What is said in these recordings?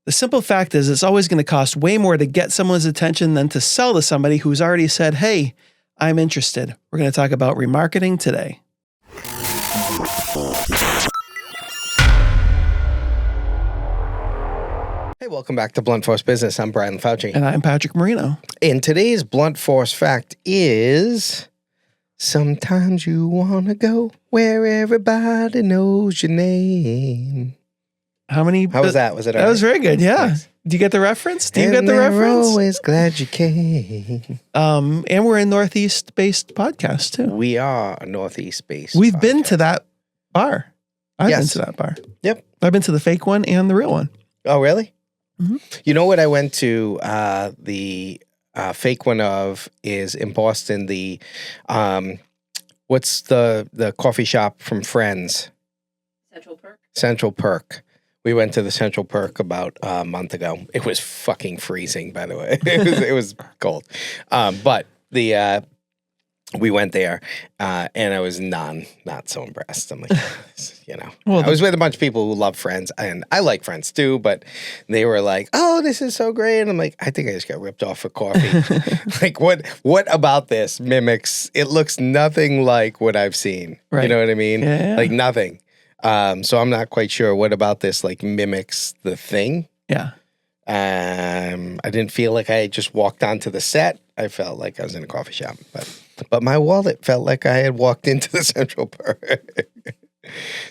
The simple fact is it's always going to cost way more to get someone's attention than to sell to somebody who's already said, hey, I'm interested. We're going to talk about remarketing today. Hey, welcome back to Blunt Force Business. I'm Brian LaFauci. And I'm Patrick Marino. And today's Blunt Force fact is, sometimes you want to go where everybody knows your name. How was that? Was it all That right? was very good, yeah. Nice. Do you get the reference? We're always glad you came. And we're a Northeast-based podcast, too. We are a Northeast-based We've podcast. been to that bar. I've been Yes. to that bar. Yep. I've been to the fake one and the real one. Oh, really? Mhm. You know what I went to the fake one of is in Boston, the what's the coffee shop from Friends? Central Perk. We went to the Central Perk about a month ago. It was fucking freezing, by the way. It was cold. But we went there, and I was not so impressed. I'm like, Well, I was with a bunch of people who love Friends, and I like Friends too, but they were like, oh, this is so great. And I'm like, I think I just got ripped off for coffee. Like, what about this mimics? It looks nothing like what I've seen. Right. You know what I mean? Yeah. Like nothing. So I'm not quite sure what about this like mimics the thing. Yeah. I didn't feel like I had just walked onto the set. I felt like I was in a coffee shop, but my wallet felt like I had walked into the Central Perk.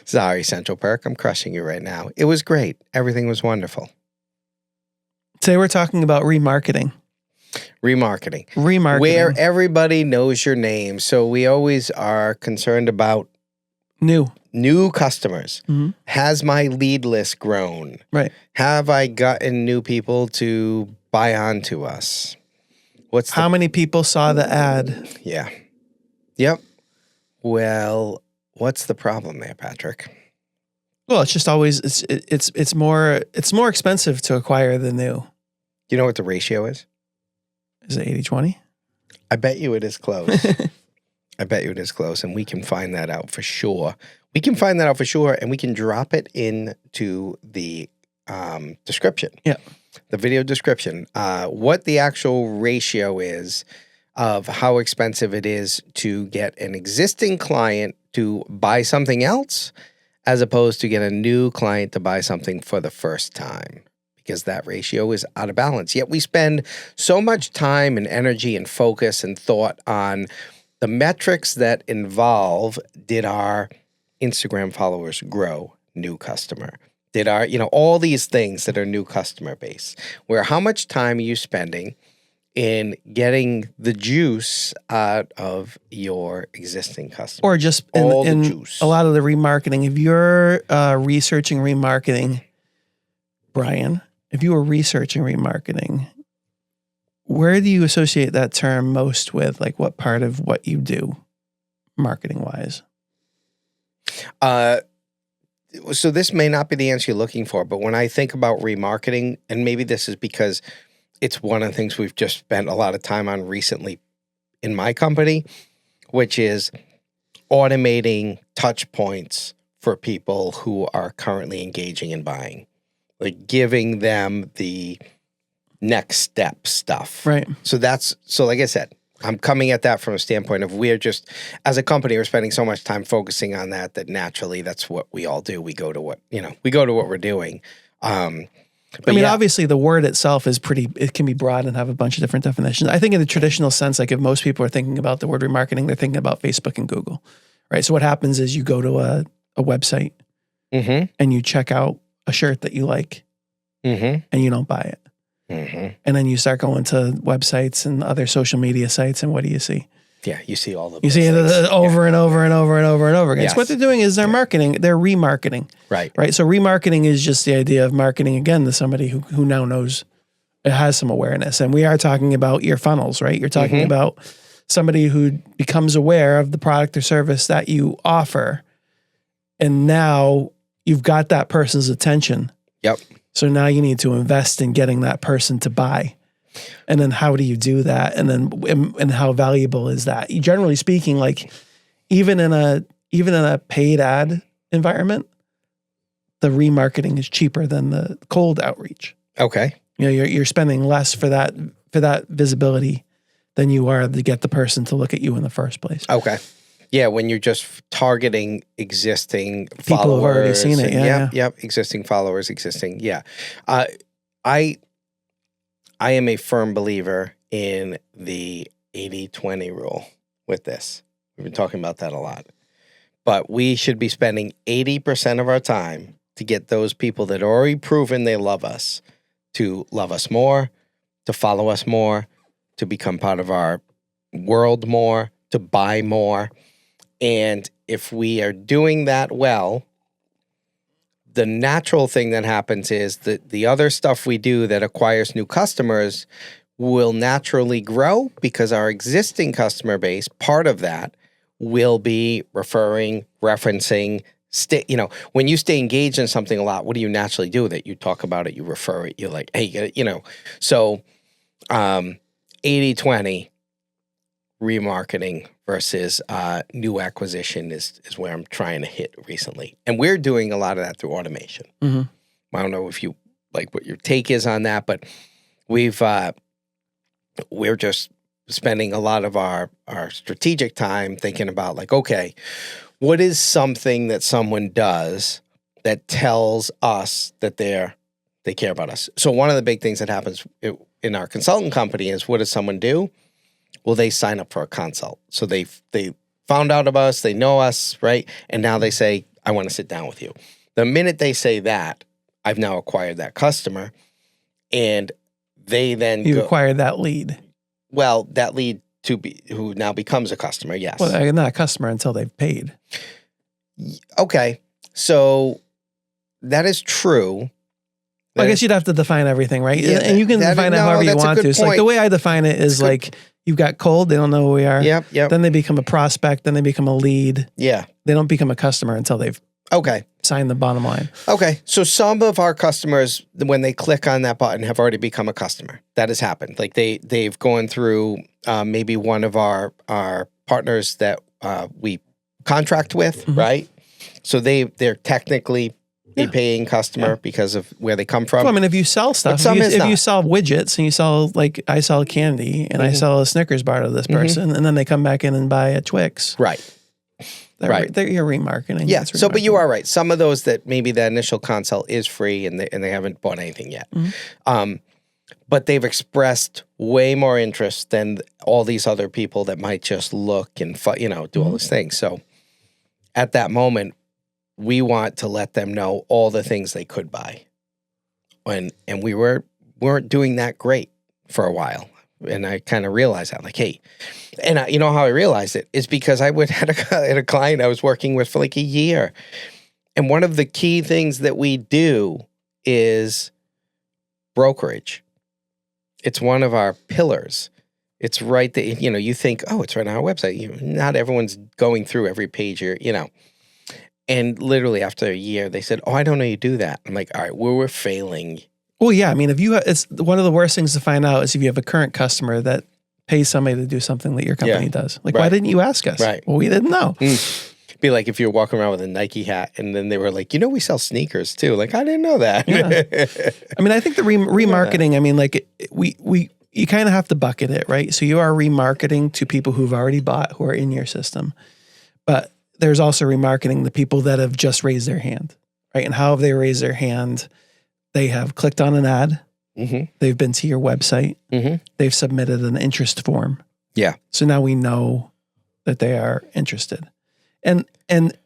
Sorry, Central Perk. I'm crushing you right now. It was great. Everything was wonderful. Today we're talking about remarketing. Remarketing. Remarketing. Where everybody knows your name. So we always are concerned about new customers. Mm-hmm. Has my lead list grown? Right. Have I gotten new people to buy onto us? How many people saw the ad? Yeah. Yep. Well, what's the problem there, Patrick? Well, it's just always it's more expensive to acquire than new. You know what the ratio is? Is it 80-20? I bet you it is close. I bet you it is close, and we can find that out for sure. We can find that out for sure, and we can drop it into the description. Yeah. The video description. What the actual ratio is of how expensive it is to get an existing client to buy something else as opposed to get a new client to buy something for the first time. Because that ratio is out of balance. Yet we spend so much time and energy and focus and thought on the metrics that involve, did our Instagram followers grow? New customer. Did our, all these things that are new customer base, where how much time are you spending in getting the juice out of your existing customer? Or just in juice. A lot of the remarketing. If you're researching remarketing, Brian, if you were researching remarketing, where do you associate that term most with? Like what part of what you do marketing wise? So this may not be the answer you're looking for, but when I think about remarketing, and maybe this is because it's one of the things we've just spent a lot of time on recently in my company, which is automating touch points for people who are currently engaging in buying, like giving them the next step stuff. Right. So like I said, I'm coming at that from a standpoint of we're just, as a company, we're spending so much time focusing on that naturally that's what we all do. We go to what we're doing. Obviously the word itself is it can be broad and have a bunch of different definitions. I think in the traditional sense, like if most people are thinking about the word remarketing, they're thinking about Facebook and Google, right? So what happens is you go to a website and you check out a shirt that you like and you don't buy it. And then you start going to websites and other social media sites, and what do you see? Yeah, you see all the you see it over and over and over and over and over again. Yes. So what they're doing is they're marketing, they're remarketing. Right. So remarketing is just the idea of marketing again to somebody who now knows, it has some awareness. And we are talking about your funnels, right? You're talking about somebody who becomes aware of the product or service that you offer, and now you've got that person's attention. Yep. So now you need to invest in getting that person to buy. And then how do you do that? And then and how valuable is that? Generally speaking, like even in a paid ad environment, the remarketing is cheaper than the cold outreach. Okay. You're spending less for that visibility than you are to get the person to look at you in the first place. Okay. Yeah, when you're just targeting existing People followers. who've already seen it. Yep. Existing followers, Yeah. I am a firm believer in the 80-20 rule with this. We've been talking about that a lot. But we should be spending 80% of our time to get those people that are already proven they love us to love us more, to follow us more, to become part of our world more, to buy more. And if we are doing that well, the natural thing that happens is that the other stuff we do that acquires new customers will naturally grow because our existing customer base, part of that, will be referring, referencing. When you stay engaged in something a lot, what do you naturally do with it? You talk about it, you refer it, you're like, hey, So 80-20 remarketing versus new acquisition is where I'm trying to hit recently. And we're doing a lot of that through automation. Mm-hmm. I don't know if you like what your take is on that, but we're just spending a lot of our strategic time thinking about like, okay, what is something that someone does that tells us that they care about us? So one of the big things that happens in our consultant company is, what does someone do? Well, they sign up for a consult. So they found out about us, they know us, right? And now they say, I want to sit down with you. The minute they say that, I've now acquired that customer, and they then You acquired that lead. Well, that lead who now becomes a customer, yes. Well, they're not a customer until they've paid. Okay, so that is true. I guess you'd have to define everything, right? Yeah, and you can define it however you want to. So like the way I define it is like, you've got cold, they don't know who we are. Yep. Then they become a prospect, then they become a lead. Yeah. They don't become a customer until they've signed the bottom line. Okay. So some of our customers, when they click on that button, have already become a customer. That has happened. Like they've gone through maybe one of our partners that we contract with, right? So they're technically a paying customer because of where they come from. Well, I mean, if you sell stuff, if you sell widgets and you sell, like I sell candy and I sell a Snickers bar to this person, and then they come back in and buy a Twix. Right. You're remarketing. Yeah. So, but you are right. Some of those that maybe the initial consult is free and they haven't bought anything yet. But they've expressed way more interest than all these other people that might just look and, do all those things. So at that moment, we want to let them know all the things they could buy. And we weren't doing that great for a while. And I kind of realized that, like, hey, and you know how I realized it is because I had a client I was working with for like a year. And one of the key things that we do is brokerage. It's one of our pillars. It's right that, you think, oh, it's right on our website. Not everyone's going through every page And literally after a year, they said, oh, I don't know you do that. I'm like, all right, we're failing. Well, yeah. I mean, it's one of the worst things to find out is if you have a current customer that pays somebody to do something that your company does. Like, why didn't you ask us? Right. Well, we didn't know. Be like if you're walking around with a Nike hat and then they were like, we sell sneakers too. Like, I didn't know that. Yeah. I mean, I think the remarketing, I mean, like you kind of have to bucket it, right? So you are remarketing to people who've already bought, who are in your system. But there's also remarketing the people that have just raised their hand, right? And how have they raised their hand? They have clicked on an ad. They've been to your website. They've submitted an interest form. Yeah. So now we know that they are interested. And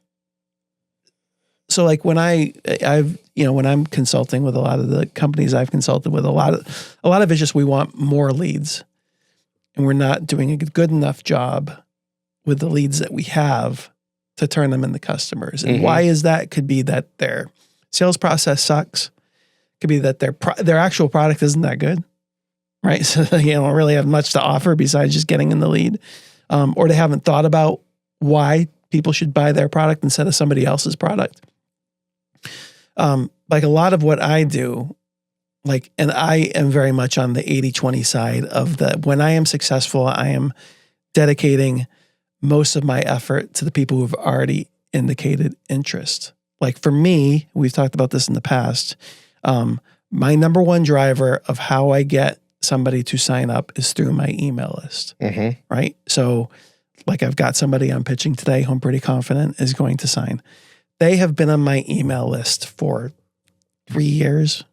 so like when when I'm consulting with a lot of the companies I've consulted with, a lot of it's just we want more leads, and we're not doing a good enough job with the leads that we have to turn them into customers. And why is that? Could be that their sales process sucks. Could be that their actual product isn't that good, right? So they don't really have much to offer besides just getting in the lead, or they haven't thought about why people should buy their product instead of somebody else's product. Like a lot of what I do, and I am very much on the 80-20 side of when I am successful, I am dedicating most of my effort to the people who have already indicated interest. Like for me, we've talked about this in the past. My number one driver of how I get somebody to sign up is through my email list, right? So like I've got somebody I'm pitching today who I'm pretty confident is going to sign. They have been on my email list for 3 years,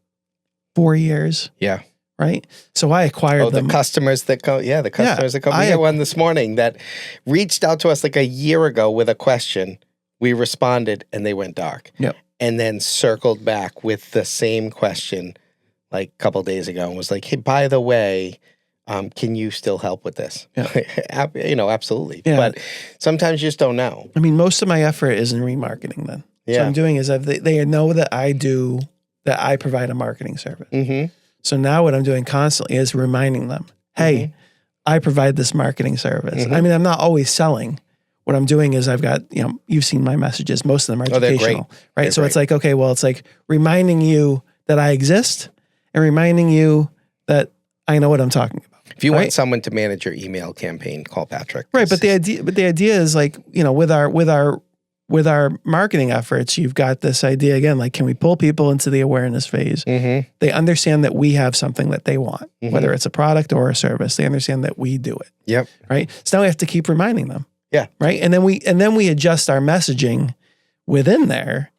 4 years. Yeah. Right. So I acquired them. The customers that go. Yeah. The customers that come. We had one this morning that reached out to us like a year ago with a question. We responded and they went dark. Yep. And then circled back with the same question like a couple of days ago and was like, hey, by the way, can you still help with this? Yeah. Absolutely. Yeah. But sometimes you just don't know. I mean, most of my effort is in remarketing then. Yeah. So what I'm doing is they know that I provide a marketing service. Mm-hmm. So now what I'm doing constantly is reminding them, hey, I provide this marketing service. I mean, I'm not always selling. What I'm doing is I've got, you've seen my messages. Most of them are educational, right? They're so great. it's like, okay, well, it's like reminding you that I exist and reminding you that I know what I'm talking about. If you want someone to manage your email campaign, call Patrick. Right. But the idea is like, with our marketing efforts, you've got this idea again, like, can we pull people into the awareness phase? They understand that we have something that they want, whether it's a product or a service. They understand that we do it. Yep. Right. So now we have to keep reminding them. Yeah. Right. And then we adjust our messaging within there,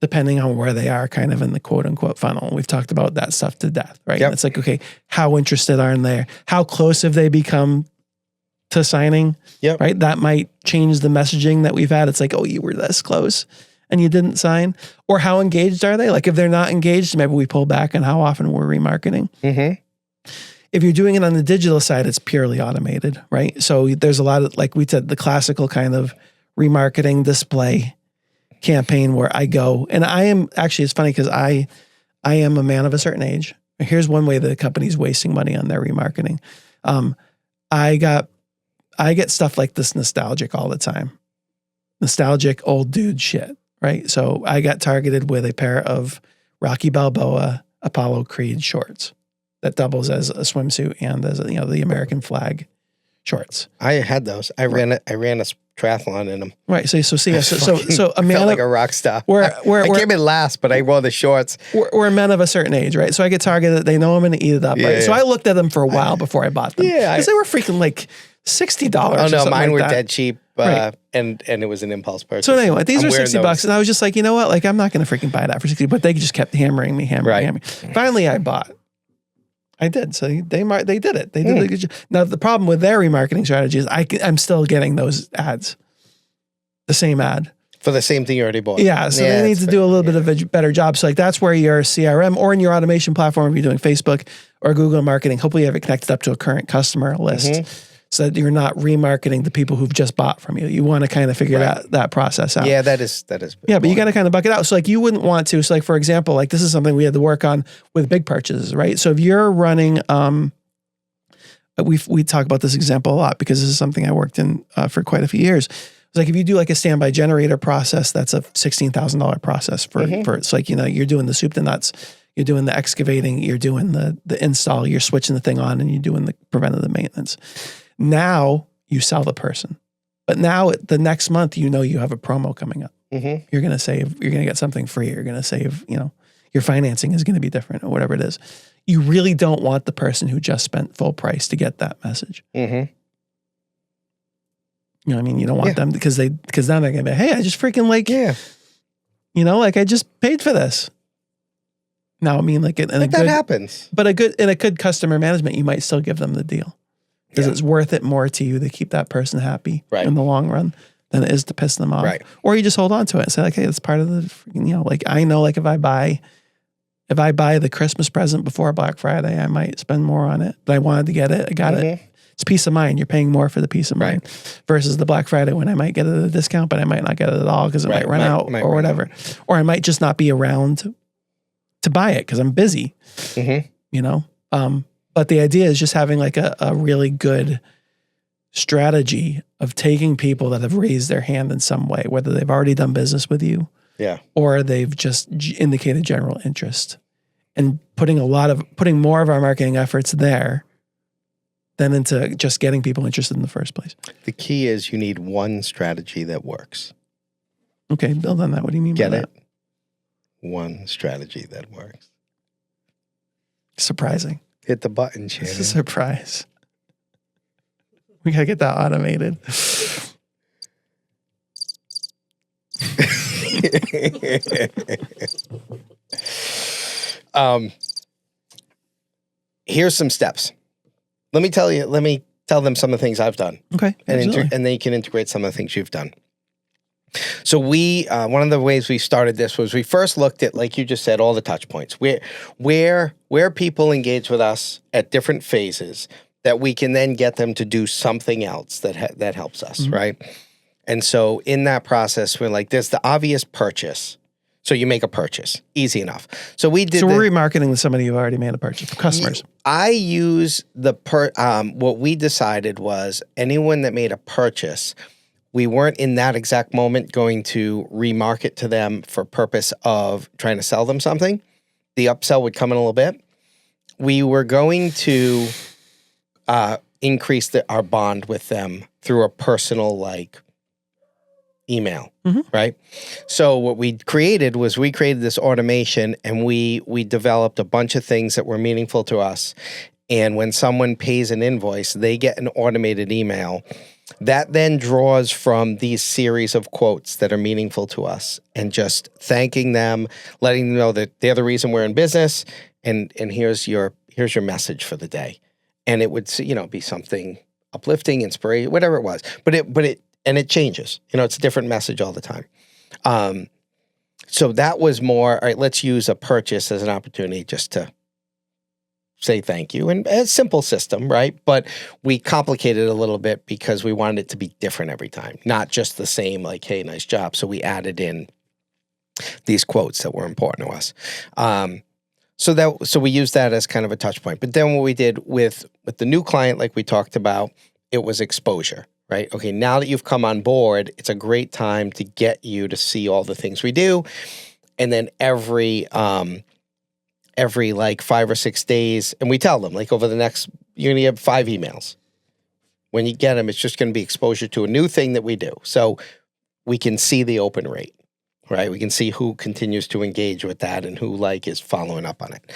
depending on where they are kind of in the quote unquote funnel. We've talked about that stuff to death, right? Yep. It's like, okay, how interested are they? How close have they become to signing? Yep. Right. That might change the messaging that we've had. It's like, oh, you were this close and you didn't sign. Or how engaged are they? Like if they're not engaged, maybe we pull back on how often we're remarketing. If you're doing it on the digital side, it's purely automated, right? So there's a lot of, like we said, the classical kind of remarketing display campaign where I go, and I am actually, it's funny because I am a man of a certain age. Here's one way the company's wasting money on their remarketing. I get stuff like this nostalgic all the time. Nostalgic old dude shit, right? So I got targeted with a pair of Rocky Balboa Apollo Creed shorts that doubles as a swimsuit and as the American flag shorts. I had those. I ran a triathlon in them. Right. So see, so a man felt like a rock star. I came in last, but I wore the shorts. We're men of a certain age, right? So I get targeted. They know I'm going to eat it up, right? So I looked at them for a while before I bought them. Yeah, because they were freaking like $60. Oh no, mine were that. dead cheap, Right. and it was an impulse purchase. So anyway, these I'm are wearing $60, and I was just like, you know what? Like I'm not going to freaking buy that for $60. But they just kept hammering me. Finally, I bought. I did. So they did it. They did a good job. Now the problem with their remarketing strategy is I'm still getting those ads, the same ad for the same thing you already bought. Yeah. So they need to do a little bit of a better job. So like that's where your CRM or in your automation platform, if you're doing Facebook or Google marketing, hopefully you have it connected up to a current customer list. So that you're not remarketing the people who've just bought from you. You want to kind of figure that process out. Yeah, that is. Yeah, but you got to kind of bucket out. So like you wouldn't want to. So like for example, like this is something we had to work on with big purchases, right? So if you're running, we talk about this example a lot because this is something I worked in for quite a few years. It's like if you do like a standby generator process, that's a $16,000 process for it's like you're doing the soup to nuts. You're doing the excavating, you're doing the install, you're switching the thing on, and you're doing the preventative maintenance. Now you sell the person, but now the next month you have a promo coming up. You're going to save. You're going to get something free. You're going to save. Your financing is going to be different or whatever it is. You really don't want the person who just spent full price to get that message. You know what I mean? You don't want them because then they're going to be, hey, I just freaking like I just paid for this. Now I mean that happens. But in a good customer management, you might still give them the deal. Because it's worth it more to you to keep that person happy in the long run than it is to piss them off. Right. Or you just hold on to it and say like, hey, it's part of the, like I know like if I buy the Christmas present before Black Friday, I might spend more on it. But I wanted to get it. I got it. It's peace of mind. You're paying more for the peace of mind versus the Black Friday when I might get it at a discount, but I might not get it at all because it might run out or whatever. Or I might just not be around to buy it because I'm busy. But the idea is just having like a really good strategy of taking people that have raised their hand in some way, whether they've already done business with you or they've just indicated general interest, and putting more of our marketing efforts there than into just getting people interested in the first place. The key is you need one strategy that works. Okay, build on that. What do you mean by that? One strategy that works. surprising. Hit the button, Shannon. It's a surprise. We gotta get that automated. Here's some steps. Let me tell them some of the things I've done. Okay. And then you can integrate some of the things you've done. So one of the ways we started this was we first looked at, like you just said, all the touch points, where people engage with us at different phases that we can then get them to do something else that helps us, right? And so in that process, we're like, there's the obvious purchase. So you make a purchase, easy enough. So we're remarketing with somebody who already made a purchase, customers. I use what we decided was anyone that made a purchase, we weren't in that exact moment going to remarket to them for purpose of trying to sell them something. The upsell would come in a little bit. We were going to increase our bond with them through a personal email, right? So what we created this automation, and we developed a bunch of things that were meaningful to us. And when someone pays an invoice, they get an automated email that then draws from these series of quotes that are meaningful to us, and just thanking them, letting them know that they're the reason we're in business, and here's your message for the day. And it would, be something uplifting, inspiration, whatever it was. But it changes. It's a different message all the time. So that was more, all right, let's use a purchase as an opportunity just to say thank you. And a simple system, right? But we complicated it a little bit because we wanted it to be different every time, not just the same, like, hey, nice job. So we added in these quotes that were important to us. So we used that as kind of a touch point. But then what we did with the new client, like we talked about, it was exposure, right? Okay, now that you've come on board, it's a great time to get you to see all the things we do. And then every 5 or 6 days, and we tell them, like, over the next, you're going to get 5 emails. When you get them, it's just going to be exposure to a new thing that we do. So we can see the open rate, right? We can see who continues to engage with that and who is following up on it.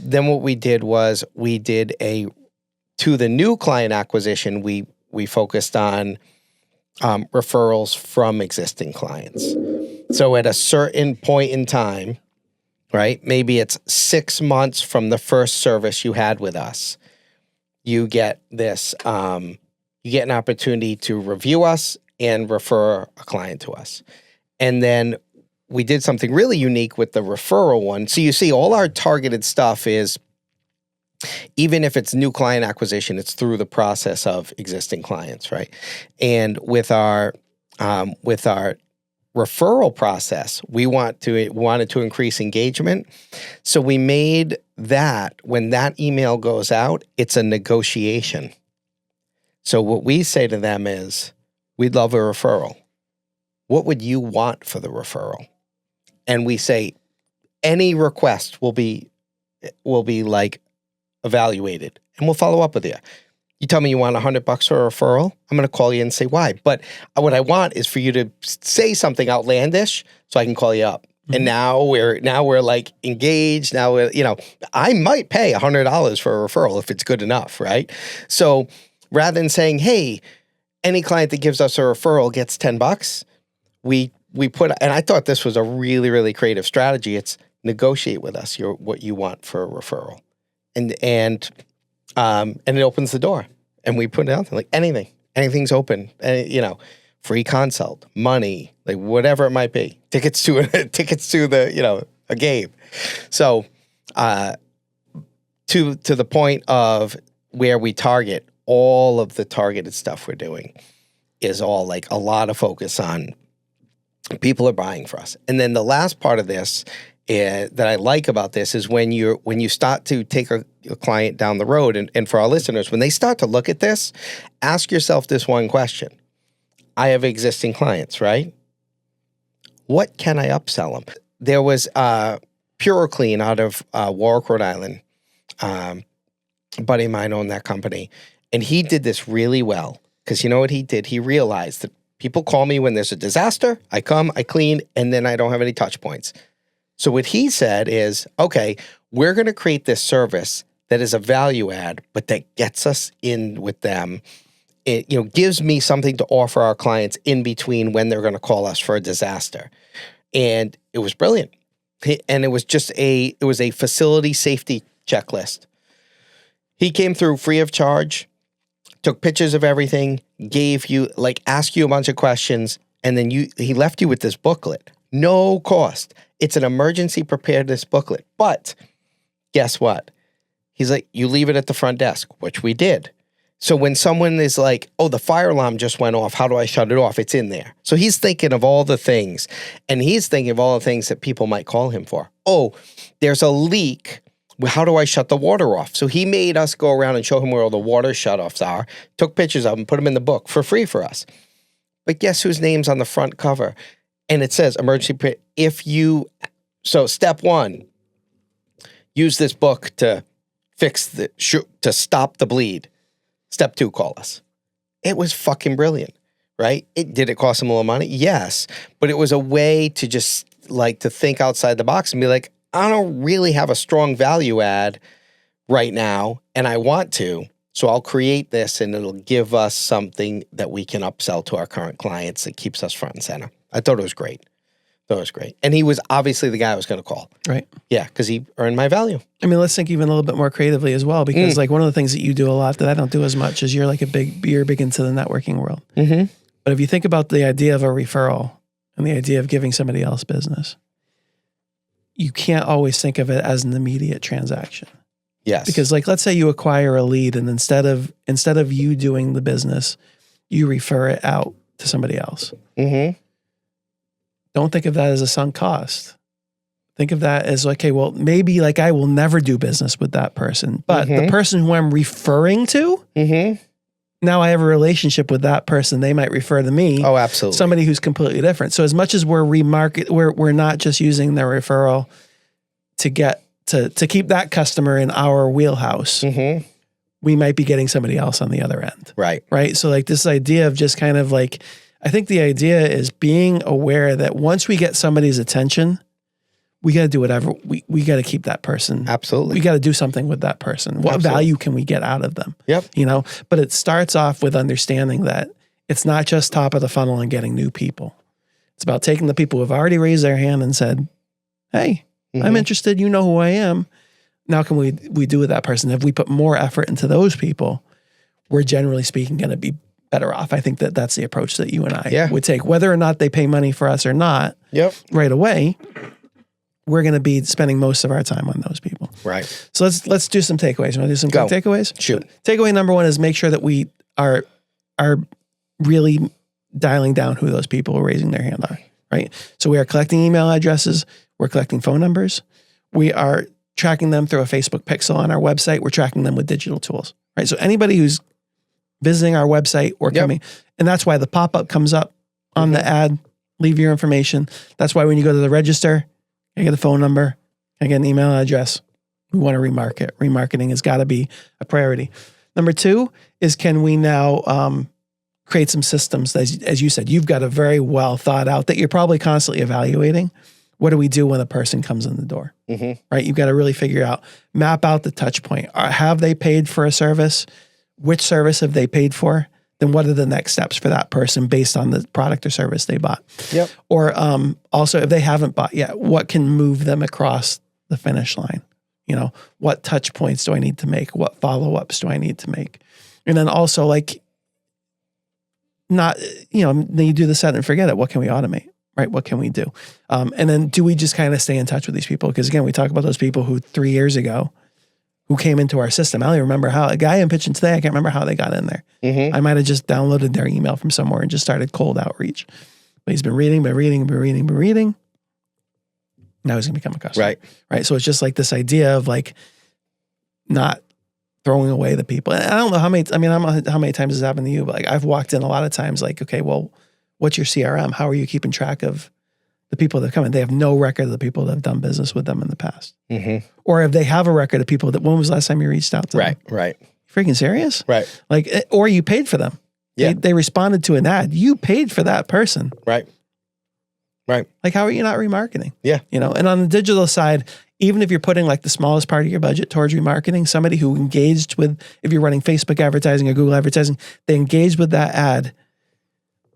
Then what we did was to the new client acquisition, we focused on referrals from existing clients. So at a certain point in time, right, maybe it's 6 months from the first service you had with us, you get this, you get an opportunity to review us and refer a client to us. And then we did something really unique with the referral one. So you see, all our targeted stuff is, even if it's new client acquisition, it's through the process of existing clients, right? And with our referral process, we wanted to increase engagement. So we made that, when that email goes out, it's a negotiation. So what we say to them is, we'd love a referral. What would you want for the referral? And we say, any request will be evaluated, and we'll follow up with you. You tell me you want $100 for a referral, I'm going to call you and say why. But what I want is for you to say something outlandish so I can call you up. And now we're engaged. Now I might pay $100 for a referral if it's good enough, right? So rather than saying, hey, any client that gives us a referral gets $10, we put, and I thought this was a really, really creative strategy. It's negotiate with us what you want for a referral. And it opens the door, and we put it out there, like, anything's open, free consult, money, like whatever it might be, tickets to the, a game. So, to the point of where we target, all of the targeted stuff we're doing is all like a lot of focus on people are buying for us. And then the last part of this that I like about this is when you start to take a client down the road, and for our listeners, when they start to look at this, ask yourself this one question. I have existing clients, right? What can I upsell them? There was PureClean out of Warwick, Rhode Island. A buddy of mine owned that company, and he did this really well, because you know what he did? He realized that people call me when there's a disaster. I come, I clean, and then I don't have any touch points. So what he said is, okay, we're going to create this service that is a value add, but that gets us in with them. It, gives me something to offer our clients in between when they're going to call us for a disaster. And it was brilliant. And it was just a facility safety checklist. He came through free of charge, took pictures of everything, asked you a bunch of questions, and then he left you with this booklet. No cost. It's an emergency preparedness booklet. But guess what? He's like, you leave it at the front desk, which we did. So when someone is like, oh, the fire alarm just went off, how do I shut it off? It's in there. So he's thinking of all the things, and he's thinking of all the things that people might call him for. Oh, there's a leak. How do I shut the water off? So he made us go around and show him where all the water shutoffs are, took pictures of them, put them in the book for free for us. But guess whose name's on the front cover? And it says emergency. So step 1, use this book to to stop the bleed. Step 2, call us. It was fucking brilliant, right? Did it cost him a little money? Yes. But it was a way to just to think outside the box and be like, I don't really have a strong value add right now, and I want to. So I'll create this, and it'll give us something that we can upsell to our current clients that keeps us front and center. I thought it was great. And he was obviously the guy I was going to call. Right. Yeah, because he earned my value. I mean, let's think even a little bit more creatively as well, because one of the things that you do a lot that I don't do as much is you're big into the networking world. Mm-hmm. But if you think about the idea of a referral and the idea of giving somebody else business, you can't always think of it as an immediate transaction. Yes. Because let's say you acquire a lead, and instead of you doing the business, you refer it out to somebody else. Mm-hmm. Don't think of that as a sunk cost. Think of that as okay, well, maybe I will never do business with that person, but the person who I'm referring to, now I have a relationship with that person. They might refer to me. Oh, absolutely. Somebody who's completely different. So as much as we're not just using their referral to get to keep that customer in our wheelhouse. We might be getting somebody else on the other end. Right. Right. So this idea of just kind of I think the idea is being aware that once we get somebody's attention, we got to do whatever. We got to keep that person. Absolutely. We got to do something with that person. What value can we get out of them? Yep. But it starts off with understanding that it's not just top of the funnel and getting new people. It's about taking the people who have already raised their hand and said, hey, I'm interested. You know who I am. Now can we do with that person? If we put more effort into those people, we're generally speaking going to be better off. I think that's the approach that you and I would take. Whether or not they pay money for us or not, right away, we're going to be spending most of our time on those people. Right. So let's do some takeaways. You want to do some quick takeaways? Shoot. Takeaway number 1 is make sure that we are really dialing down who those people who are raising their hand are. Right. So we are collecting email addresses. We're collecting phone numbers. We are tracking them through a Facebook pixel on our website. We're tracking them with digital tools. Right. So anybody who's visiting our website or coming, and that's why the pop-up comes up on the ad, leave your information. That's why when you go to the register, I get a phone number, I get an email address. We want to remarket. Remarketing has got to be a priority. Number 2 is can we now create some systems, as you said, you've got a very well thought out that you're probably constantly evaluating. What do we do when a person comes in the door? Right? You've got to really figure out, map out the touch point. Have they paid for a service? Which service have they paid for? Then what are the next steps for that person based on the product or service they bought? Yep. Or also, if they haven't bought yet, what can move them across the finish line? What touch points do I need to make? What follow-ups do I need to make? And then also then you do the set and forget it. What can we automate? Right? What can we do? And then do we just kind of stay in touch with these people? Because again, we talk about those people who 3 years ago, who came into our system. I don't even remember how. A guy I'm pitching today, I can't remember how they got in there. I might have just downloaded their email from somewhere and just started cold outreach. But he's been reading. Now he's going to become a customer. Right. So it's just this idea of not throwing away the people. And I don't know how many times this happened to you, but I've walked in a lot of times okay, well, what's your CRM? How are you keeping track of the people that come in? They have no record of the people that have done business with them in the past. Or if they have a record of people when was the last time you reached out to them? Right. Freaking serious? Right. Or you paid for them. Yeah. They responded to an ad. You paid for that person. Right. Right. Like, how are you not remarketing? Yeah. You know, and on the digital side, even if you're putting like the smallest part of your budget towards remarketing, somebody who engaged with, if you're running Facebook advertising or Google advertising, they engaged with that ad,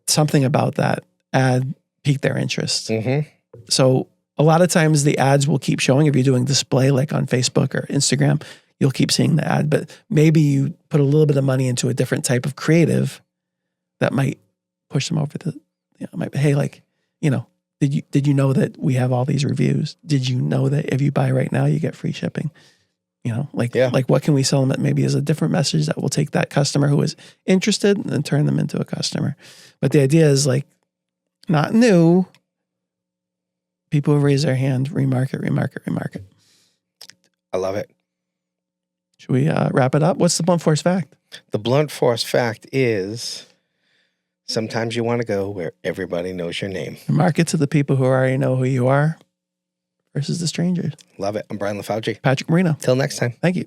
something about that ad piqued their interest. Mm-hmm. So a lot of times the ads will keep showing. If you're doing display like on Facebook or Instagram, you'll keep seeing the ad, but maybe you put a little bit of money into a different type of creative that might push them over the, hey, like, did you know that we have all these reviews? Did you know that if you buy right now, you get free shipping? Like what can we sell them that maybe is a different message that will take that customer who is interested and turn them into a customer. But the idea is like not new. People who raise their hand, remarket. I love it. Should we wrap it up? What's the blunt force fact? The blunt force fact is sometimes you want to go where everybody knows your name. Market to the people who already know who you are versus the strangers. Love it. I'm Brian LaFauci. Patrick Marino. Till next time. Thank you.